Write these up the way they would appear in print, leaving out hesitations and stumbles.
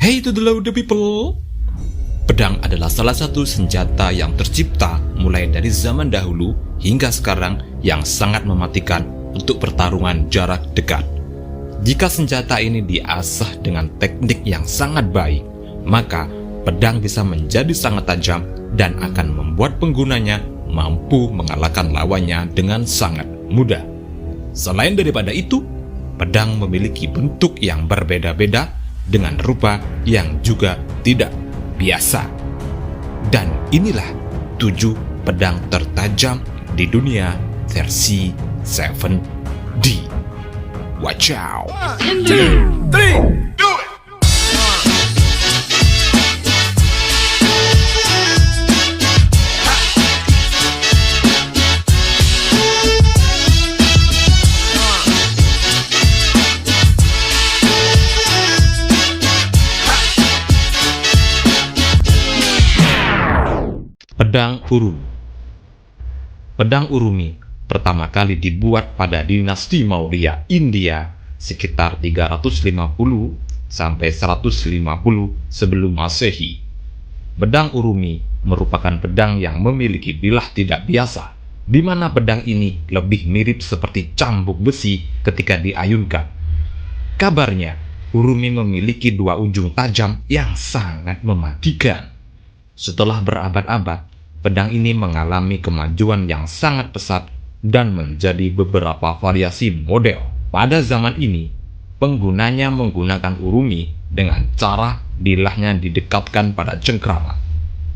Hey to the loud people. Pedang adalah salah satu senjata yang tercipta mulai dari zaman dahulu hingga sekarang yang sangat mematikan untuk pertarungan jarak dekat. Jika senjata ini diasah dengan teknik yang sangat baik, maka pedang bisa menjadi sangat tajam dan akan membuat penggunanya mampu mengalahkan lawannya dengan sangat mudah. Selain daripada itu, pedang memiliki bentuk yang berbeda-beda dengan rupa yang juga tidak biasa. Dan inilah 7 pedang tertajam di dunia versi 7D. Watch out! 1, 2, 3, do it! Pedang Urumi. Pedang Urumi pertama kali dibuat pada dinasti Maurya, India sekitar 350 sampai 150 sebelum Masehi. Pedang Urumi merupakan pedang yang memiliki bilah tidak biasa, di mana pedang ini lebih mirip seperti cambuk besi ketika diayunkan. Kabarnya, Urumi memiliki 2 ujung tajam yang sangat mematikan. Setelah berabad-abad, pedang ini mengalami kemajuan yang sangat pesat dan menjadi beberapa variasi model. Pada zaman ini, penggunanya menggunakan urumi dengan cara bilahnya didekatkan pada cengkraman.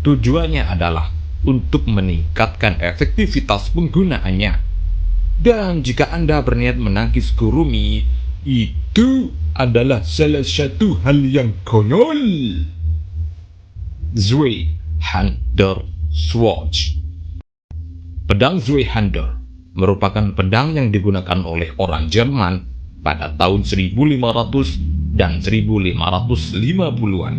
Tujuannya adalah untuk meningkatkan efektivitas penggunaannya. Dan jika Anda berniat menangkis urumi, itu adalah salah satu hal yang konyol. Zweihander Sword. Pedang Zweihander merupakan pedang yang digunakan oleh orang Jerman pada tahun 1500 dan 1550-an.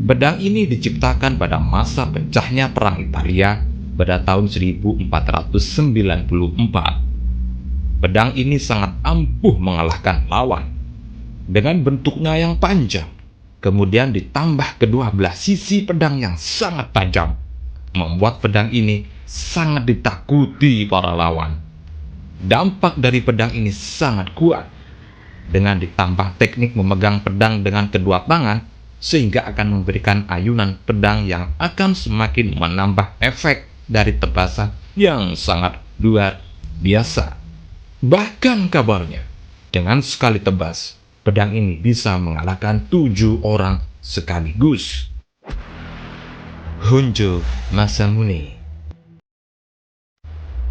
Pedang ini diciptakan pada masa pecahnya Perang Italia pada tahun 1494. Pedang ini sangat ampuh mengalahkan lawan. Dengan bentuknya yang panjang, kemudian ditambah kedua belah sisi pedang yang sangat tajam, membuat pedang ini sangat ditakuti para lawan. Dampak dari pedang ini sangat kuat, dengan ditambah teknik memegang pedang dengan kedua tangan, sehingga akan memberikan ayunan pedang yang akan semakin menambah efek dari tebasan yang sangat luar biasa. Bahkan kabarnya, dengan sekali tebas, pedang ini bisa mengalahkan 7 orang sekaligus. Honjo Masamune.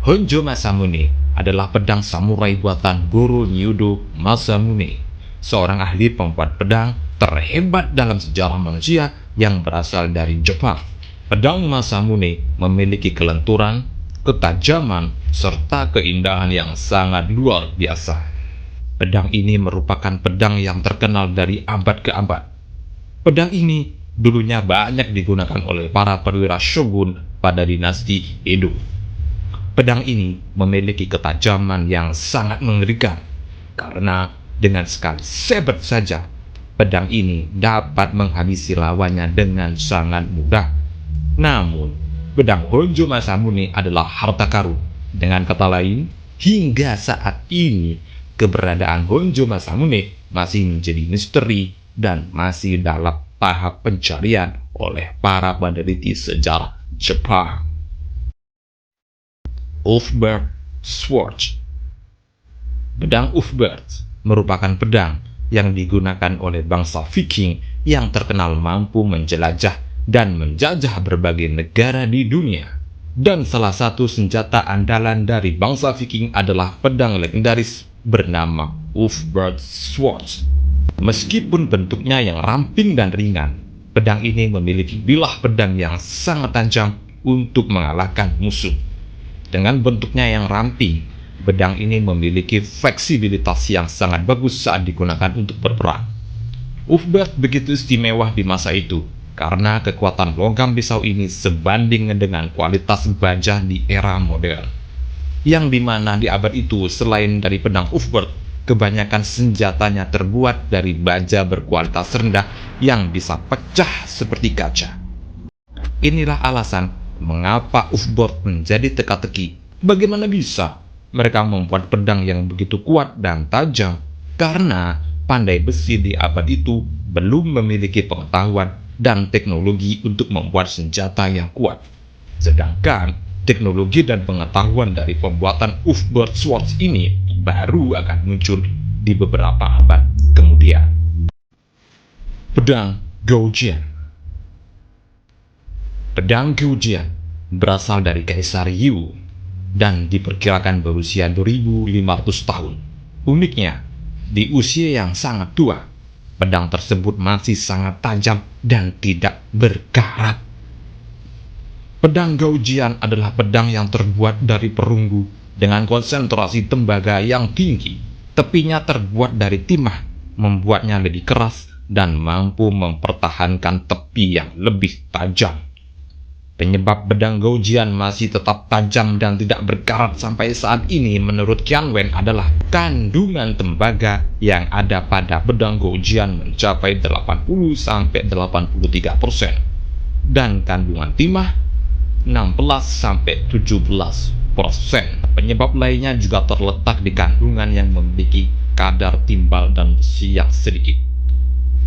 Honjo Masamune adalah pedang samurai buatan Goro Nyodo Masamune, seorang ahli pembuat pedang terhebat dalam sejarah manusia yang berasal dari Jepang. Pedang Masamune memiliki kelenturan, ketajaman, serta keindahan yang sangat luar biasa. Pedang ini merupakan pedang yang terkenal dari abad ke abad. Pedang ini dulunya banyak digunakan oleh para perwira shogun pada dinasti Edo. Pedang ini memiliki ketajaman yang sangat mengerikan, karena dengan sekali sabet saja, pedang ini dapat menghabisi lawannya dengan sangat mudah. Namun, pedang Honjo Masamune adalah harta karun. Dengan kata lain, hingga saat ini, keberadaan Honjo Masamune masih menjadi misteri dan masih dalam tahap pencarian oleh para peneliti sejarah Jepang. Ulfberht Sword. Pedang Ulfberht merupakan pedang yang digunakan oleh bangsa Viking yang terkenal mampu menjelajah dan menjajah berbagai negara di dunia. Dan salah satu senjata andalan dari bangsa Viking adalah pedang legendaris bernama Ulfberht Sword. Meskipun bentuknya yang ramping dan ringan, pedang ini memiliki bilah pedang yang sangat tajam untuk mengalahkan musuh. Dengan bentuknya yang ramping, pedang ini memiliki fleksibilitas yang sangat bagus saat digunakan untuk berperang. Ulfberht begitu istimewa di masa itu karena kekuatan logam pisau ini sebanding dengan kualitas baja di era modern. Yang dimana di abad itu, selain dari pedang Ulfberht, kebanyakan senjatanya terbuat dari baja berkualitas rendah yang bisa pecah seperti kaca. Inilah alasan mengapa Ufborg menjadi teka-teki. Bagaimana bisa mereka membuat pedang yang begitu kuat dan tajam? Karena pandai besi di abad itu belum memiliki pengetahuan dan teknologi untuk membuat senjata yang kuat. Sedangkan teknologi dan pengetahuan dari pembuatan Ufborg Swords ini baru akan muncul di beberapa abad kemudian. Pedang Goujian. Pedang Goujian berasal dari Kaisar Yu dan diperkirakan berusia 2500 tahun. Uniknya, di usia yang sangat tua, pedang tersebut masih sangat tajam dan tidak berkarat. Pedang Goujian adalah pedang yang terbuat dari perunggu dengan konsentrasi tembaga yang tinggi. Tepinya terbuat dari timah, membuatnya lebih keras dan mampu mempertahankan tepi yang lebih tajam. Penyebab pedang Goujian masih tetap tajam dan tidak berkarat sampai saat ini menurut Qian Wen adalah kandungan tembaga yang ada pada pedang Goujian mencapai 80-83% dan kandungan timah 16-17%. Penyebab lainnya juga terletak di kandungan yang memiliki kadar timbal dan besi yang sedikit.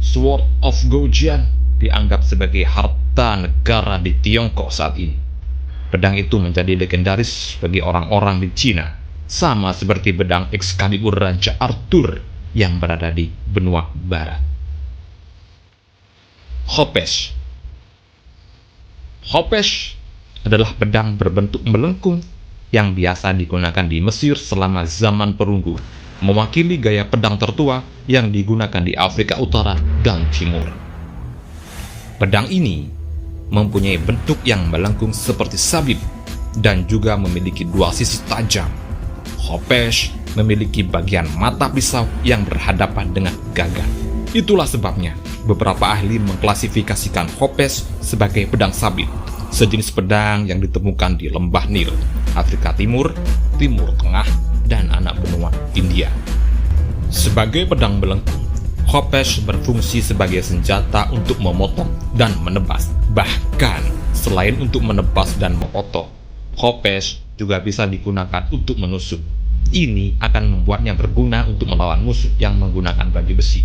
Sword of Goujian dianggap sebagai harta negara di Tiongkok saat ini. Pedang itu menjadi legendaris bagi orang-orang di Cina, sama seperti pedang Excalibur Raja Arthur yang berada di benua barat. Khopesh. Khopesh adalah pedang berbentuk melengkung yang biasa digunakan di Mesir selama zaman perunggu, mewakili gaya pedang tertua yang digunakan di Afrika Utara dan Timur. Pedang ini mempunyai bentuk yang melengkung seperti sabit dan juga memiliki dua sisi tajam. Khopesh memiliki bagian mata pisau yang berhadapan dengan gagah. Itulah sebabnya beberapa ahli mengklasifikasikan Khopesh sebagai pedang sabit, sejenis pedang yang ditemukan di lembah Nil, Afrika Timur, Timur Tengah, dan anak benua India. Sebagai pedang melengkung, Khopesh berfungsi sebagai senjata untuk memotong dan menebas. Bahkan, selain untuk menebas dan memotong, Khopesh juga bisa digunakan untuk menusuk. Ini akan membuatnya berguna untuk melawan musuh yang menggunakan baju besi.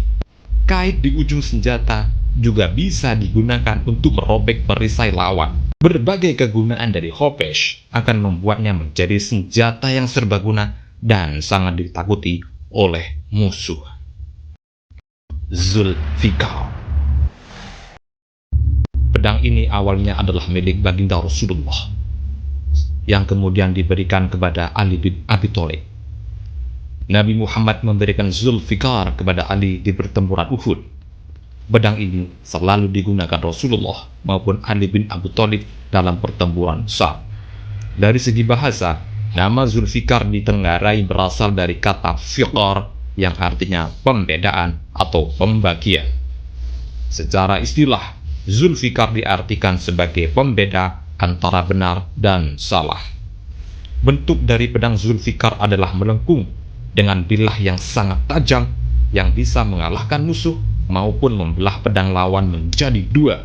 Kait di ujung senjata juga bisa digunakan untuk merobek perisai lawan. Berbagai kegunaan dari Khopesh akan membuatnya menjadi senjata yang serbaguna dan sangat ditakuti oleh musuh. Zulfikar. Pedang ini awalnya adalah milik baginda Rasulullah, yang kemudian diberikan kepada Ali bin Abi Thalib. Nabi Muhammad memberikan Zulfikar kepada Ali di pertempuran Uhud. Pedang ini selalu digunakan Rasulullah maupun Ali bin Abi Thalib dalam pertempuran Sa'ad. Dari segi bahasa, nama Zulfikar ditengarai berasal dari kata fiqar yang artinya pembedaan atau pembagian. Secara istilah, Zulfikar diartikan sebagai pembeda antara benar dan salah. Bentuk dari pedang Zulfikar adalah melengkung dengan bilah yang sangat tajam yang bisa mengalahkan musuh maupun membelah pedang lawan menjadi dua.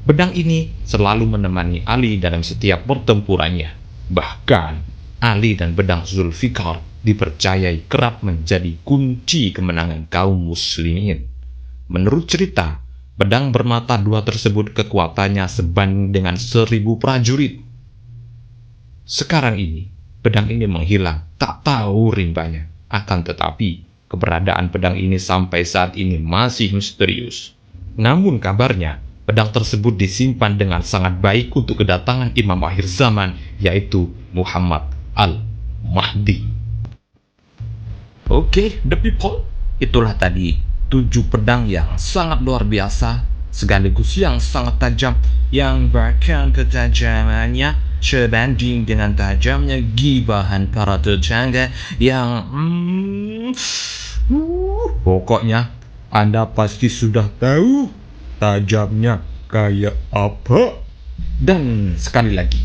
Pedang ini selalu menemani Ali dalam setiap pertempurannya. Bahkan, Ali dan pedang Zulfikar dipercayai kerap menjadi kunci kemenangan kaum muslimin. Menurut cerita, pedang bermata dua tersebut kekuatannya sebanding dengan 1000 prajurit. Sekarang ini, pedang ini menghilang, tak tahu rimbanya. Akan tetapi, keberadaan pedang ini sampai saat ini masih misterius. Namun kabarnya, pedang tersebut disimpan dengan sangat baik untuk kedatangan imam akhir zaman, yaitu Muhammad Al-Mahdi. Oke, the people, itulah tadi 7 pedang yang sangat luar biasa, sekaligus yang sangat tajam, yang bahkan ketajamannya sebanding dengan tajamnya gibahan para tetangga yang pokoknya Anda pasti sudah tahu tajamnya kayak apa. Dan sekali lagi,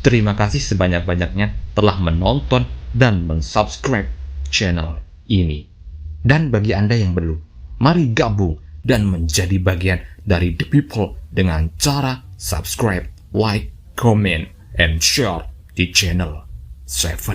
terima kasih sebanyak-banyaknya telah menonton dan mensubscribe channel ini. Dan bagi Anda yang belum, mari gabung dan menjadi bagian dari The People dengan cara subscribe, like, comment, and share di channel 7